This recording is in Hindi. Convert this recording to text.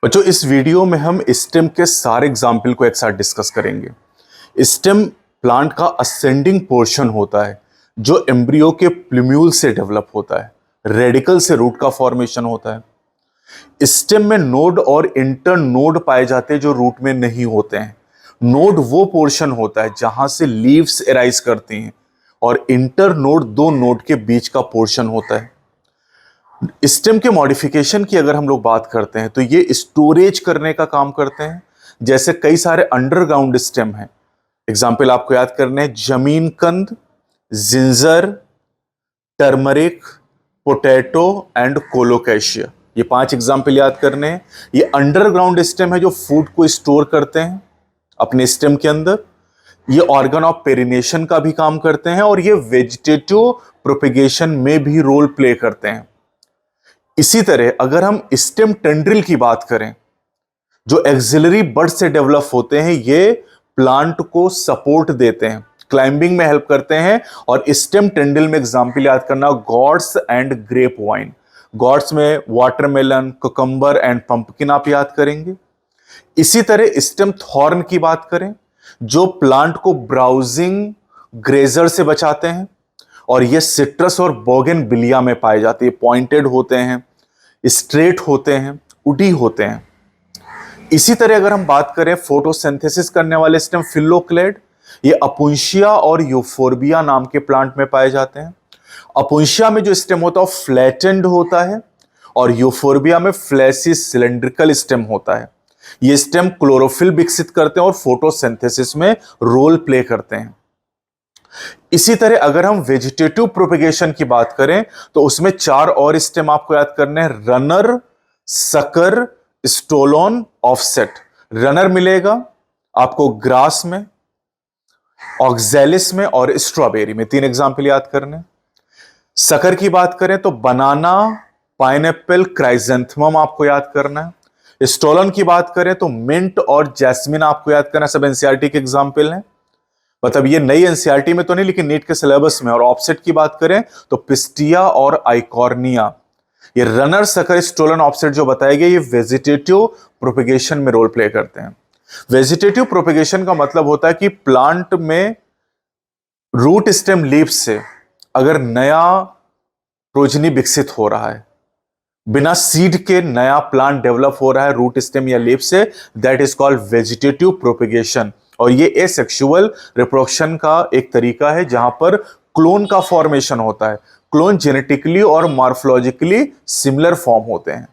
बच्चों, इस वीडियो में हम स्टेम के सारे एग्जाम्पल को एक साथ डिस्कस करेंगे। स्टेम प्लांट का असेंडिंग पोर्शन होता है जो एम्ब्रियो के प्लूम्यूल से डेवलप होता है। रेडिकल से रूट का फॉर्मेशन होता है। स्टेम में नोड और इंटर नोड पाए जाते हैं जो रूट में नहीं होते हैं। नोड वो पोर्शन होता है जहां से लीव्स एराइज करती हैं और इंटर नोड दो नोड के बीच का पोर्शन होता है। स्टेम के मॉडिफिकेशन की अगर हम लोग बात करते हैं तो ये स्टोरेज करने का काम करते हैं। जैसे कई सारे अंडरग्राउंड स्टेम हैं। एग्जाम्पल आपको याद करने हैं, जमीन कंद, ginger, turmeric, potato and colocasia. ये 5 एग्जाम्पल याद करने हैं। ये अंडरग्राउंड स्टेम है जो फूड को स्टोर करते हैं अपने स्टेम के अंदर। ये ऑर्गन ऑफ पेरिनेशन का भी काम करते हैं और ये वेजिटेटिव प्रोपेगेशन में भी रोल प्ले करते हैं। इसी तरह अगर हम स्टेम टेंड्रिल की बात करें जो एक्सिलरी बड से डेवलप होते हैं, ये प्लांट को सपोर्ट देते हैं, क्लाइंबिंग में हेल्प करते हैं। और स्टेम टेंड्रिल में एग्जांपल याद करना, gourds and grape vine. Gourds में वाटरमेलन, कुकम्बर एंड पंपकिन आप याद करेंगे। इसी तरह स्टेम थॉर्न की बात करें जो प्लांट को ब्राउजिंग ग्रेजर से बचाते हैं और ये सिट्रस और बोगेनविलिया में पाए जाते हैं। पॉइंटेड होते हैं, स्ट्रेट होते हैं, उडी होते हैं। इसी तरह अगर हम बात करें फोटोसिंथेसिस करने वाले स्टेम फिलोक्लेड, ये अपुंशिया और यूफोर्बिया नाम के प्लांट में पाए जाते हैं। अपुंशिया में जो स्टेम होता है वो फ्लैटेंड होता है और यूफोर्बिया में फ्लैसी सिलेंड्रिकल स्टेम होता है। ये स्टेम क्लोरोफिल विकसित करते हैं और फोटोसिंथेसिस में रोल प्ले करते हैं। इसी तरह अगर हम वेजिटेटिव प्रोपेगेशन की बात करें तो उसमें 4 और स्टेम आपको याद करने हैं, runner, sucker, stolon, offset. Runner मिलेगा आपको ग्रास में, ऑक्जेलिस में और स्ट्रॉबेरी में। 3 एग्जाम्पल याद करने। सकर की बात करें तो बनाना, पाइनएप्पल, क्राइजेंथमम आपको याद करना है। स्टोलन की बात करें तो मिंट और जैस्मिन आपको याद करना है। सब एनसीईआरटी के एग्जाम्पल हैं, मतलब ये नई एनसीईआरटी में तो नहीं लेकिन नीट के सिलेबस में। और ऑफसेट की बात करें तो पिस्टिया और आइकॉर्निया। ये रनर, सकर, स्टोलन, ऑफसेट जो बताए गए ये वेजिटेटिव प्रोपेगेशन में रोल प्ले करते हैं। वेजिटेटिव प्रोपेगेशन का मतलब होता है कि प्लांट में रूट स्टेम लीव्स से अगर नया प्रोजनी विकसित हो रहा है, बिना सीड के नया प्लांट डेवलप हो रहा है रूट स्टेम या लीफ से, that is called vegetative propagation. और ये एसेक्सुअल रिप्रोडक्शन का एक तरीका है जहां पर क्लोन का फॉर्मेशन होता है। क्लोन जेनेटिकली और मॉर्फोलॉजिकली सिमिलर फॉर्म होते हैं।